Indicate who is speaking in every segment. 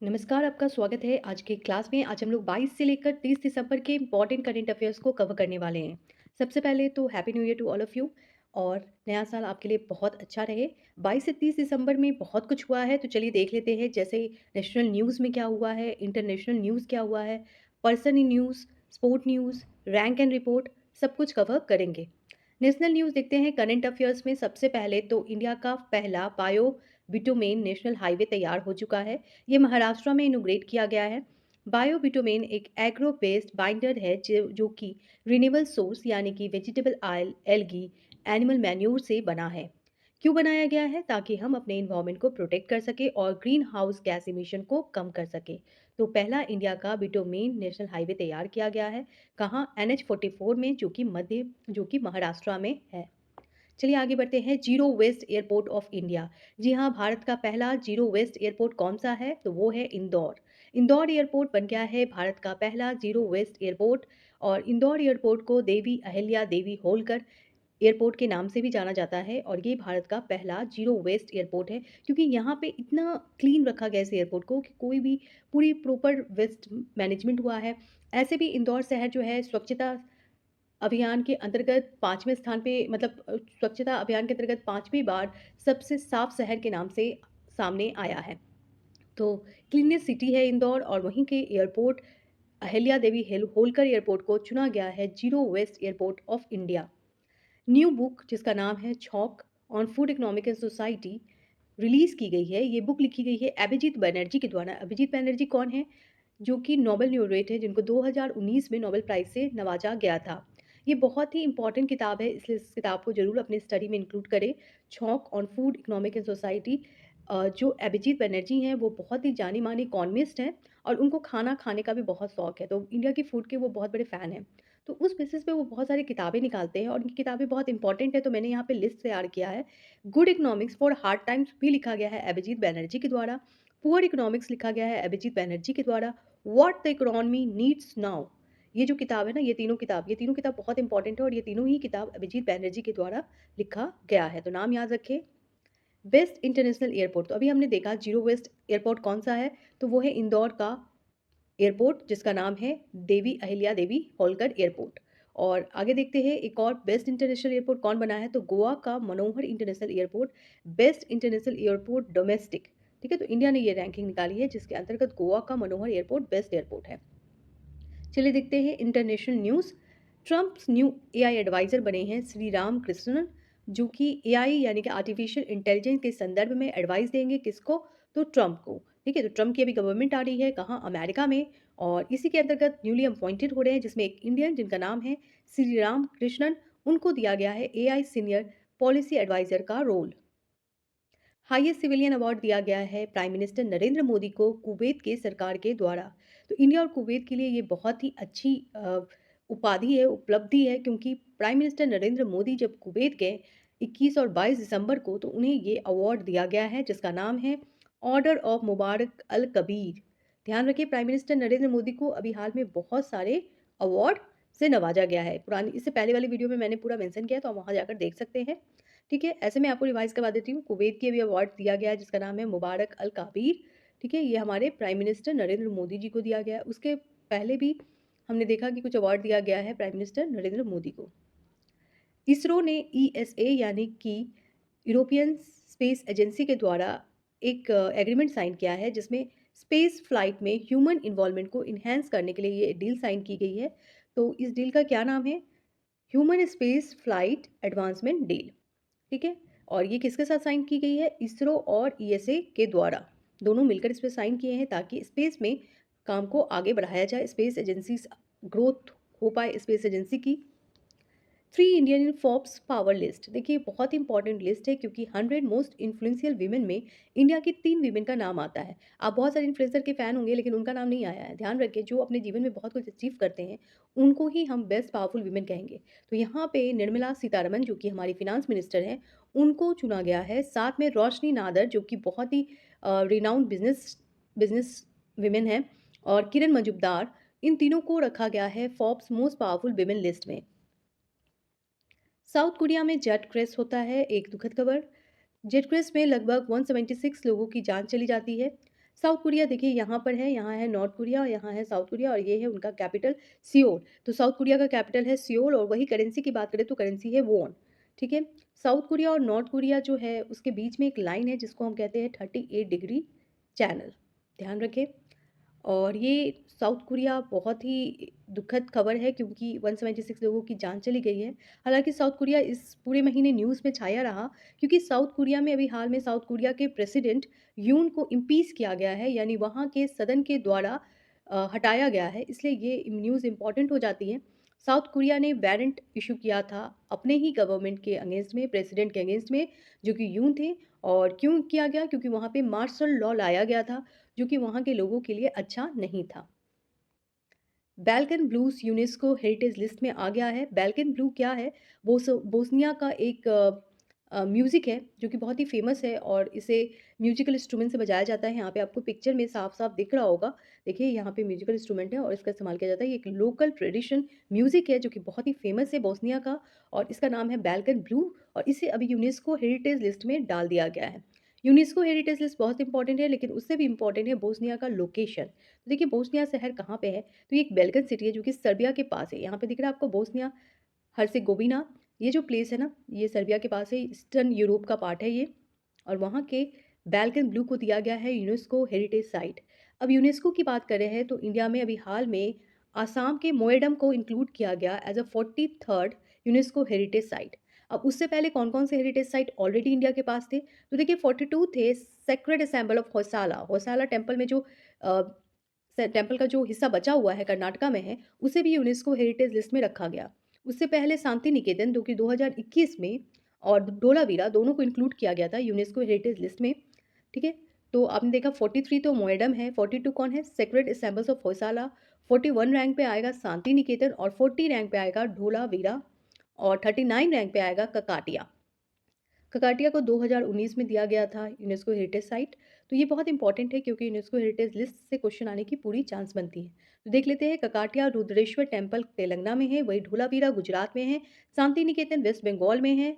Speaker 1: नमस्कार, आपका स्वागत है आज के क्लास में। आज हम लोग 22 से लेकर 30 दिसंबर के इम्पोर्टेंट करंट अफेयर्स को कवर करने वाले हैं। सबसे पहले तो happy new year to all of you और नया साल आपके लिए बहुत अच्छा रहे। 22 से 30 दिसंबर में बहुत कुछ हुआ है, तो चलिए देख लेते हैं। जैसे नेशनल न्यूज़ में क्या हुआ है, इंटरनेशनल न्यूज़ क्या हुआ है, person in news, sport news, rank and report, सब कुछ कवर करेंगे। नेशनल न्यूज़ देखते हैं। करंट अफेयर्स में सबसे पहले तो इंडिया का पहला बायो बिटुमेन नेशनल हाईवे तैयार हो चुका है। ये महाराष्ट्र में इनोग्रेट किया गया है। बायो बिटुमेन एक एग्रो बेस्ड बाइंडर है जो कि रिन्यूएबल सोर्स यानी कि vegetable oil, algae, animal manure से बना है। क्यों बनाया गया है? ताकि हम अपने इन्वायरमेंट को प्रोटेक्ट कर सके और ग्रीन हाउस गैस इमिशन को कम कर सके। तो पहला इंडिया का बिटुमेन नेशनल हाईवे तैयार किया गया है। कहाँ? NH 44 में, जो कि महाराष्ट्र में है। चलिए आगे बढ़ते हैं। Zero waste airport of India. जी हाँ, भारत का पहला जीरो वेस्ट एयरपोर्ट कौन सा है? तो वो है इंदौर। इंदौर एयरपोर्ट बन गया है भारत का पहला जीरो वेस्ट एयरपोर्ट। और इंदौर एयरपोर्ट को देवी अहिल्या देवी होलकर एयरपोर्ट के नाम से भी जाना जाता है और ये भारत का पहला जीरो वेस्ट एयरपोर्ट है, क्योंकि यहाँ पे इतना क्लीन रखा गया इस एयरपोर्ट को कि कोई भी पूरी प्रॉपर वेस्ट मैनेजमेंट हुआ है। ऐसे भी इंदौर शहर जो है स्वच्छता अभियान के अंतर्गत 5वें स्थान पे, मतलब स्वच्छता अभियान के अंतर्गत 5वीं बार सबसे साफ शहर के नाम से सामने आया है। तो क्लीनेस्ट सिटी है इंदौर और वहीं के एयरपोर्ट अहिल्या देवी होलकर एयरपोर्ट को चुना गया है zero waste airport of India. New book जिसका नाम है छौक on food economic and society release की गई है। ये बुक लिखी गई है अभिजीत बनर्जी के द्वारा। अभिजीत बनर्जी कौन है? जो कि नोबेल laureate है, जिनको 2019 में नोबेल प्राइज़ से नवाजा गया था। ये बहुत ही इम्पोर्टेंट किताब है, इसलिए इस किताब को ज़रूर अपनी स्टडी में इंक्लूड करें। छौंक on food, economic and society. जो अभिजीत बनर्जी हैं, वो बहुत ही जानी-मानी इकोनॉमिस्ट हैं और उनको खाना खाने का भी बहुत शौक है, तो इंडिया की फूड के वो बहुत बड़े फ़ैन हैं। तो उस बेसिस पे वो बहुत सारी किताबें निकालते हैं और उनकी किताबें बहुत इंपॉर्टेंट है, तो मैंने यहाँ पे लिस्ट तैयार किया है। Good economics for hard times भी लिखा गया है अभिजीत बनर्जी के द्वारा। पुअर इकोनॉमिक्स लिखा गया है अभिजीत बनर्जी के द्वारा। What the economy needs now, ये जो किताब है ना, ये तीनों किताब बहुत इंपॉर्टेंट है और ये तीनों ही किताब अभिजीत बैनर्जी के द्वारा लिखा गया है, तो नाम याद रखें। बेस्ट इंटरनेशनल एयरपोर्ट, तो अभी हमने देखा जीरो वेस्ट एयरपोर्ट कौन सा है, तो वो है इंदौर का एयरपोर्ट जिसका नाम है देवी अहिल्या देवी होलकर एयरपोर्ट। और आगे देखते हैं एक और बेस्ट इंटरनेशनल एयरपोर्ट कौन बना है, तो गोवा का Manohar international airport best international airport domestic. ठीक है, तो इंडिया ने ये रैंकिंग निकाली है जिसके अंतर्गत गोवा का मनोहर एयरपोर्ट बेस्ट एयरपोर्ट है। चलिए देखते हैं international news. Trump's new AI adviser बने हैं श्री राम कृष्णन, जो कि एआई यानी कि आर्टिफिशियल इंटेलिजेंस के संदर्भ में एडवाइस देंगे किसको? तो ट्रम्प को। ठीक है, तो ट्रम्प की अभी गवर्नमेंट आ रही है कहाँ? अमेरिका में। और इसी के अंतर्गत न्यूली अपॉइंटेड हो रहे हैं, जिसमें एक इंडियन जिनका नाम है श्री राम कृष्णन, उनको दिया गया है एआई सीनियर पॉलिसी एडवाइज़र का रोल। हाईएस्ट सिविलियन अवार्ड दिया गया है प्राइम मिनिस्टर नरेंद्र मोदी को कुवैत के सरकार के द्वारा। तो इंडिया और कुवैत के लिए ये बहुत ही अच्छी उपाधि है, उपलब्धि है, क्योंकि प्राइम मिनिस्टर नरेंद्र मोदी जब कुवैत गए 21 और 22 दिसंबर को, तो उन्हें ये अवार्ड दिया गया है जिसका नाम है ऑर्डर ऑफ मुबारक अल कबीर। ध्यान रखिए, प्राइम मिनिस्टर नरेंद्र मोदी को अभी हाल में बहुत सारे अवार्ड से नवाजा गया है। पुरानी, इससे पहले वाली वीडियो में मैंने पूरा मेंशन किया, तो आप वहाँ जाकर देख सकते हैं। ठीक है, ऐसे मैं आपको रिवाइज़ करवा देती हूँ। कुवैत के भी अवार्ड दिया गया है जिसका नाम है मुबारक अल काबीर। ठीक है, ये हमारे प्राइम मिनिस्टर नरेंद्र मोदी जी को दिया गया है। उसके पहले भी हमने देखा कि कुछ अवार्ड दिया गया है प्राइम मिनिस्टर नरेंद्र मोदी को। इसरो ने ईएसए यानी कि यूरोपियन स्पेस एजेंसी के द्वारा एक एग्रीमेंट साइन किया है, जिसमें स्पेस फ्लाइट में ह्यूमन इन्वॉल्वमेंट को इन्हेंस करने के लिए ये डील साइन की गई है। तो इस डील का क्या नाम है? Human space flight advancement deal. ठीक है, और ये किसके साथ साइन की गई है? इसरो और ईएसए के द्वारा, दोनों मिलकर इस पे साइन किए हैं ताकि स्पेस में काम को आगे बढ़ाया जाए, स्पेस एजेंसी ग्रोथ हो पाए स्पेस एजेंसी की। Three Indian in Forbes power list, देखिए बहुत इंपॉर्टेंट लिस्ट है, क्योंकि 100 मोस्ट इन्फ्लुएंशियल वीमेन में इंडिया की 3 वीमेन का नाम आता है। आप बहुत सारे इन्फ्लुएंसर के फैन होंगे, लेकिन उनका नाम नहीं आया है। ध्यान रखिए, जो अपने जीवन में बहुत कुछ अचीव करते हैं उनको ही हम बेस्ट पावरफुल वीमेन कहेंगे। तो यहाँ पे निर्मला सीतारमन, जो कि हमारी फिनांस मिनिस्टर हैं, उनको चुना गया है। साथ में रोशनी नादर, जो कि बहुत ही रिनाउंड बिजनेस बिजनेस वीमेन है, और किरण मजुमदार, इन तीनों को रखा गया है Forbes most powerful women list में। साउथ कोरिया में जेट क्रैश होता है, एक दुखद खबर। जेट क्रैश में लगभग 176 लोगों की जान चली जाती है। साउथ कोरिया देखिए यहाँ है नॉर्थ कोरिया और यहाँ है साउथ कोरिया और ये है उनका कैपिटल सियोल। तो साउथ कोरिया का कैपिटल है सियोल और वही करेंसी की बात करें तो करेंसी है वॉन, ठीक है? साउथ कोरिया और नॉर्थ कोरिया जो है उसके बीच में एक लाइन है जिसको हम कहते हैं 38 डिग्री चैनल, ध्यान रखें। और ये साउथ कोरिया बहुत ही दुखद खबर है क्योंकि 176 लोगों की जान चली गई है। हालाँकि साउथ कोरिया इस पूरे महीने न्यूज़ में छाया रहा क्योंकि साउथ कोरिया में अभी हाल में साउथ कोरिया के प्रेसिडेंट यून को इम्पीच किया गया है, यानी वहाँ के सदन के द्वारा हटाया गया है, इसलिए ये न्यूज़ इम्पोर्टेंट हो जाती है। साउथ कोरिया ने वारंट इश्यू किया था अपने ही गवर्नमेंट के अगेंस्ट में, प्रेसिडेंट के अगेंस्ट में, जो कि यून थे। और क्यों किया गया? क्योंकि वहाँ पे मार्शल लॉ लाया गया था जो कि वहाँ के लोगों के लिए अच्छा नहीं था। Balkan blues UNESCO heritage list में आ गया है। बाल्कन ब्लू क्या है? बोस्निया का एक म्यूज़िक है जो कि बहुत ही फ़ेमस है और इसे म्यूज़िकल इंस्ट्रूमेंट से बजाया जाता है। यहाँ पे आपको पिक्चर में साफ-साफ दिख रहा होगा। देखिए यहाँ पे म्यूज़िकल इंस्ट्रूमेंट है और इसका इस्तेमाल किया जाता है। ये एक लोकल ट्रेडिशन म्यूज़िक है जो कि बहुत ही फ़ेमस है बोस्निया का और इसका नाम है बाल्कन ब्लू और इसे अभी यूनेस्को हेरिटेज लिस्ट में डाल दिया गया है। यूनेस्को हेरिटेज लिस्ट बहुत इंपॉर्टेंट है लेकिन उससे भी इम्पोर्टेंट है बोस्निया का लोकेशन। देखिए बोस्निया शहर कहाँ पे है? तो ये एक बेल्कन सिटी है जो कि सर्बिया के पास है। यहाँ पे दिख रहा है आपको बोस्निया हर्जेगोविना, ये जो प्लेस है ना, ये सर्बिया के पास है, ईस्टर्न यूरोप का पार्ट है ये और वहाँ के बाल्कन ब्लू को दिया गया है यूनेस्को हेरिटेज साइट। अब यूनेस्को की बात कर रहे हैं तो इंडिया में अभी हाल में आसाम के मोएडम को इंक्लूड किया गया as a 43rd UNESCO heritage site. अब उससे पहले कौन-कौन से हेरिटेज साइट ऑलरेडी इंडिया के पास थे? तो देखिए 42 थे, sacred assemble of Hoysala, Hoysala temple में जो अ, टेम्पल का जो हिस्सा बचा हुआ है कर्नाटका में है, उसे भी यूनेस्को हेरिटेज लिस्ट में रखा गया। उससे पहले शांति निकेतन जो कि 2021 में और धोलावीरा दोनों को इंक्लूड किया गया था यूनेस्को हेरिटेज लिस्ट में, ठीक है? तो आपने देखा 43 तो मोएडम है, 42 कौन है? Sacred assembles of Hoysala, 41 rank पे आएगा शांति निकेतन और 40 रैंक पे आएगा धोलावीरा और 39 रैंक पे आएगा ककाटिया। ककाटिया को 2019 में दिया गया था यूनेस्को हेरिटेज साइट। तो ये बहुत इंपॉर्टेंट है क्योंकि यूनेस्को हेरिटेज लिस्ट से क्वेश्चन आने की पूरी चांस बनती है। तो देख लेते हैं ककाटिया रुद्रेश्वर टेम्पल तेलंगाना में है, वही ढोलावीरा गुजरात में है, शांति निकेतन वेस्ट बंगाल में है,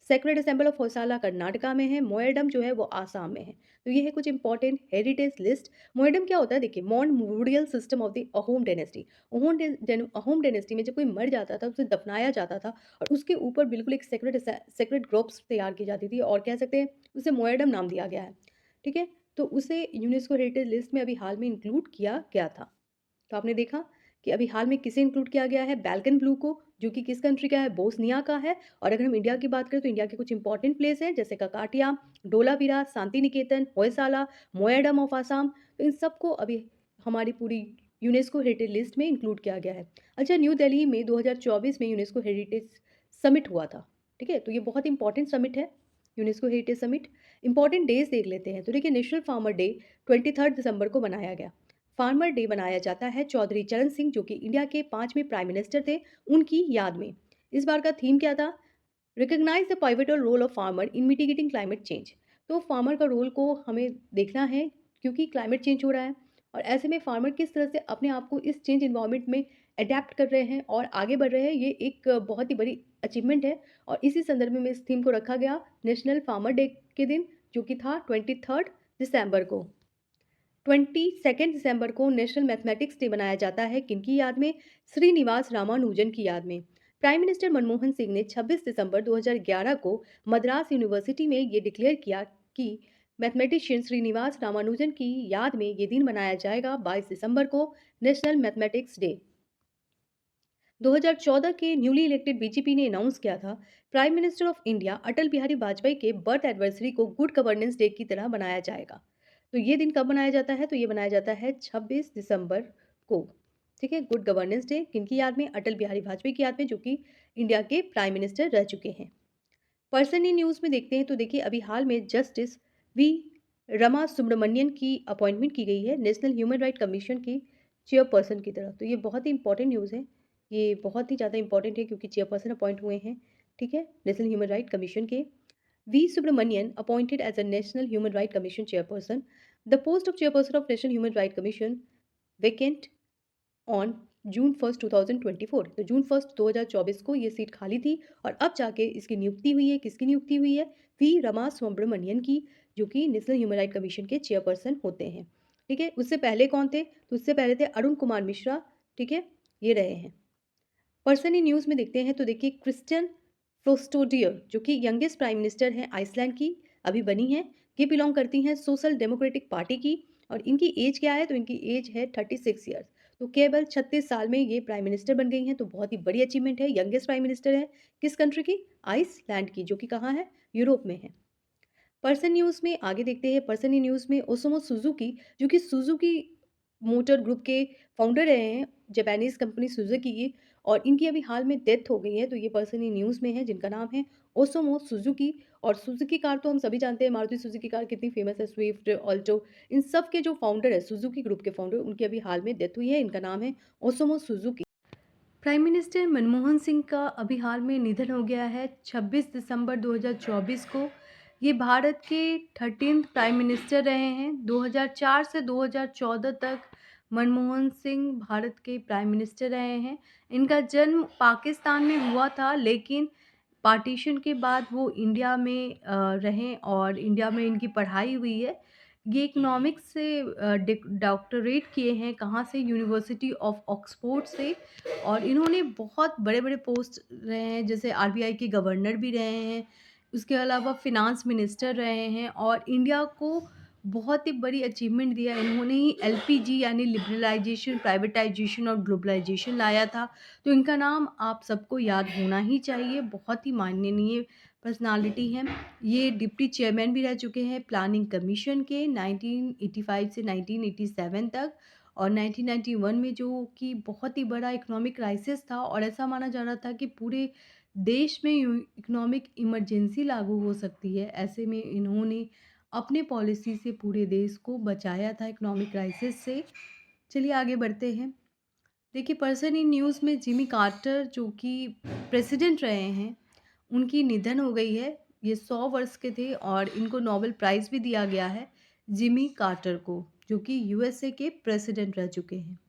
Speaker 1: sacred assemble of Hoysala Karnataka में है, मोएडम जो है वो आसाम में है। तो ये है कुछ इंपॉर्टेंट हेरिटेज लिस्ट। मोएडम क्या होता है? देखिए मोनमोडियल system of the Ahom dynasty. Ahom dynasty में जब कोई मर जाता था उसे दफनाया जाता था और उसके ऊपर बिल्कुल एक सेक्रेड ग्रुप्स तैयार की जाती थी और कह सकते हैं उसे मोएडम नाम दिया गया है, ठीक है? तो उसे यूनेस्को हेरिटेज लिस्ट में अभी हाल में इंक्लूड किया गया था। तो आपने देखा कि अभी हाल में किसे इंक्लूड किया गया है? बाल्कन ब्लू को, जो कि किस कंट्री का है? बोस्निया का है। और अगर हम इंडिया की बात करें तो इंडिया के कुछ इंपॉर्टेंट प्लेस हैं जैसे ककाटिया, डोलावीरा, शांति निकेतन, होयसाला, मोयाडम ऑफ आसाम। तो इन सबको अभी हमारी पूरी यूनेस्को हेरिटेज लिस्ट में इंक्लूड किया गया है। अच्छा, न्यू दिल्ली में 2024 में यूनेस्को हेरिटेज समिट हुआ था, ठीक है? तो ये बहुत इंपॉर्टेंट समिट है, UNESCO heritage summit. Important days देख लेते हैं। तो देखिए नेशनल फार्मर डे 23 दिसंबर को मनाया गया। फार्मर डे मनाया जाता है चौधरी चरण सिंह जो कि इंडिया के 5वें प्राइम मिनिस्टर थे, उनकी याद में। इस बार का थीम क्या था? Recognise the pivotal role of farmer in mitigating climate change. तो फार्मर का रोल को हमें देखना है क्योंकि क्लाइमेट चेंज हो रहा है और ऐसे में फार्मर किस तरह से अपने आप को इस चेंज इन्वायरमेंट में अडेप्ट कर रहे हैं और आगे बढ़ रहे हैं, ये एक बहुत ही बड़ी अचीवमेंट है। और इसी संदर्भ में इस थीम को रखा गया नेशनल फार्मर डे के दिन, जो कि था 23 दिसंबर को। 22 दिसंबर को नेशनल मैथमेटिक्स डे मनाया जाता है किनकी याद में? श्रीनिवास रामानुजन की याद में। प्राइम मिनिस्टर मनमोहन सिंह ने 26 दिसंबर 2011 को मद्रास यूनिवर्सिटी में ये डिक्लेयर किया कि मैथमेटिशियन श्रीनिवास रामानुजन की याद में ये दिन मनाया जाएगा 22 दिसंबर को, नेशनल मैथमेटिक्स डे। 2014 के न्यूली इलेक्टेड बीजेपी ने अनाउंस किया था prime minister of India Atal Bihari Vajpayee के बर्थ एनिवर्सरी को गुड गवर्नेंस डे की तरह मनाया जाएगा। तो ये दिन कब मनाया जाता है? तो ये मनाया जाता है 26 दिसंबर को, ठीक है? गुड गवर्नेंस डे किनकी याद में? अटल बिहारी वाजपेयी की याद में, जो कि इंडिया के प्राइम मिनिस्टर रह चुके हैं। पर्सन इन न्यूज़ में देखते हैं तो देखिए अभी हाल में जस्टिस वी रमा सुब्रमण्यन की अपॉइंटमेंट की गई है नेशनल ह्यूमन राइट कमीशन की चेयरपर्सन की तरफ। तो ये बहुत ही इंपॉर्टेंट न्यूज़ है, ये बहुत ही ज़्यादा इंपॉर्टेंट है क्योंकि चेयरपर्सन अपॉइंट हुए हैं, ठीक है, नेशनल ह्यूमन राइट कमीशन के। V Subramanian appointed as a national human right commission chairperson. The post of chairperson of national human right commission vacant on June 1 2024। तो जून 1 2024 को ये सीट खाली थी और अब जाके इसकी नियुक्ति हुई है। किसकी नियुक्ति हुई है? वी रमा सुब्रमण्यन की, जो कि नेशनल ह्यूमन राइट कमीशन के चेयरपर्सन होते हैं। ठीक है? उससे पहले कौन थे? तो उससे पहले थे अरुण कुमार मिश्रा, ठीक है? ये रहे हैं। पर्सन इन न्यूज़ में देखते हैं तो देखिए क्रिस्टियन फ्रोस्टोडियर जो कि यंगेस्ट प्राइम मिनिस्टर हैं आइसलैंड की, अभी बनी हैं। ये बिलॉन्ग करती हैं सोशल डेमोक्रेटिक पार्टी की और इनकी एज क्या है? तो इनकी एज है 36 ईयर्स। तो केवल 36 साल में ये प्राइम मिनिस्टर बन गई हैं, तो बहुत ही बड़ी अचीवमेंट है। यंगेस्ट प्राइम मिनिस्टर है किस कंट्री की? आइसलैंड की, जो कि कहाँ है? यूरोप में है। पर्सन न्यूज़ में आगे देखते हैं, पर्सन इन न्यूज़ में ओसामू सुजुकी जो कि सुजुकी मोटर ग्रुप के फाउंडर रहे हैं, जापानीज़ कंपनी सुजुकी की, और इनकी अभी हाल में डेथ हो गई है, तो ये पर्सन इन न्यूज़ में है जिनका नाम है ओसामू सुजुकी। और सुजुकी कार तो हम सभी जानते हैं, मारुति सुजुकी कार कितनी फेमस है, स्विफ्ट, ऑल्टो, इन सब के जो फाउंडर है सुजुकी ग्रुप के फाउंडर, उनकी अभी हाल में डेथ हुई है। इनका नाम है Osamu Suzuki. Prime minister Manmohan Singh का अभी हाल में निधन हो गया है 26 दिसंबर 2024 को। ये भारत के 13th प्राइम मिनिस्टर रहे हैं। 2004 से 2014 तक मनमोहन सिंह भारत के प्राइम मिनिस्टर रहे हैं। इनका जन्म पाकिस्तान में हुआ था, लेकिन पार्टीशन के बाद वो इंडिया में रहें और इंडिया में इनकी पढ़ाई हुई है। ये इकोनॉमिक्स से डॉक्टरेट किए हैं, कहाँ से? यूनिवर्सिटी ऑफ ऑक्सफोर्ड से। और इन्होंने बहुत बड़े-बड़े पोस्ट रहे हैं, जैसे आरबीआई के गवर्नर भी रहे हैं, उसके अलावा फिनांस मिनिस्टर रहे हैं और इंडिया को बहुत ही बड़ी अचीवमेंट दिया। इन्होंने ही एलपीजी यानी लिबरलाइजेशन, प्राइवेटाइजेशन और ग्लोबलाइजेशन लाया था। तो इनका नाम आप सबको याद होना ही चाहिए, बहुत ही माननीय पर्सनालिटी हैं। ये डिप्टी चेयरमैन भी रह चुके हैं प्लानिंग कमीशन के 1985 से 1987 तक। और 1991 में जो कि बहुत ही बड़ा इकोनॉमिक क्राइसिस था और ऐसा माना जा रहा था कि पूरे देश में इकोनॉमिक इमरजेंसी लागू हो सकती है। ऐसे में इन्होंने अपने पॉलिसी से पूरे देश को बचाया था इकोनॉमिक क्राइसिस से। चलिए आगे बढ़ते हैं। देखिए पर्सन इन न्यूज़ में जिमी कार्टर जो कि प्रेसिडेंट रहे हैं, उनकी निधन हो गई है। ये 100 वर्ष के थे और इनको नोबेल प्राइज़ भी दिया गया है जिमी कार्टर को, जो कि यूएसए के प्रेसिडेंट रह चुके हैं।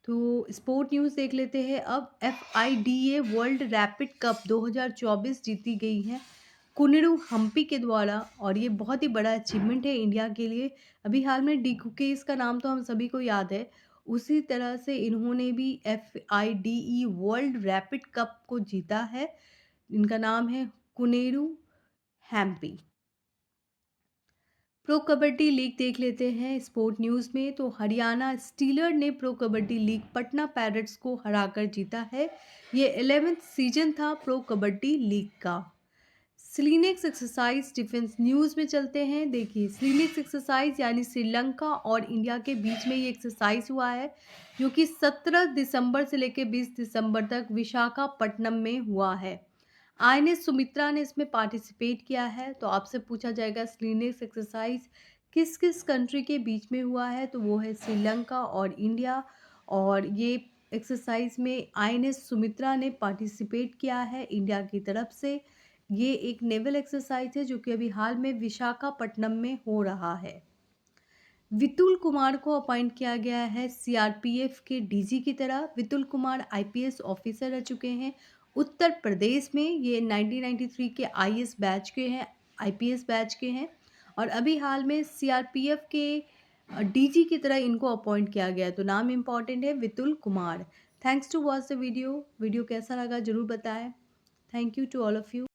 Speaker 1: तो स्पोर्ट न्यूज़ देख लेते हैं अब। एफआईडीए वर्ल्ड रैपिड कप 2024 जीती गई है कुनेरू हम्पी के द्वारा और ये बहुत ही बड़ा अचीवमेंट है इंडिया के लिए। अभी हाल में डी कुकीज़ का नाम तो हम सभी को याद है, उसी तरह से इन्होंने भी एफआईडीई वर्ल्ड रैपिड कप को जीता है। इनका नाम है कुनेरू हैम्पी। प्रो कबड्डी लीग देख लेते हैं स्पोर्ट न्यूज़ में। तो हरियाणा स्टीलर ने pro kabaddi league Patna parrots को हराकर जीता है। ये 11th सीजन था प्रो कबड्डी लीग का। स्लीनेक्स एक्सरसाइज डिफेंस न्यूज़ में चलते हैं। देखिए स्लीनेक्स एक्सरसाइज यानी श्रीलंका और इंडिया के बीच में ये एक्सरसाइज हुआ है, जो कि 17 दिसंबर से लेकर 20 दिसंबर तक विशाखापट्टनम में हुआ है। आईएनएस सुमित्रा ने इसमें पार्टिसिपेट किया है। तो आपसे पूछा जाएगा स्लीनेक्स एक्सरसाइज किस किस कंट्री के बीच में हुआ है? तो वो है श्रीलंका और इंडिया। और ये एक्सरसाइज में आईएनएस सुमित्रा ने पार्टिसिपेट किया है इंडिया की तरफ से। ये एक नेवल एक्सरसाइज है जो कि अभी हाल में विशाखापट्टनम में हो रहा है। विपुल कुमार को अपॉइंट किया गया है सीआरपीएफ के डीजी की तरह। विपुल कुमार आईपीएस ऑफिसर रह चुके हैं उत्तर प्रदेश में। ये 1993 के आईएएस बैच के हैं, आईपीएस बैच के हैं और अभी हाल में सीआरपीएफ के डीजी की तरह इनको अपॉइंट किया गया है। तो नाम इम्पॉर्टेंट है Vipul Kumar. Thanks to watch the video. Video कैसा लगा ज़रूर बताएं। Thank you to all of you.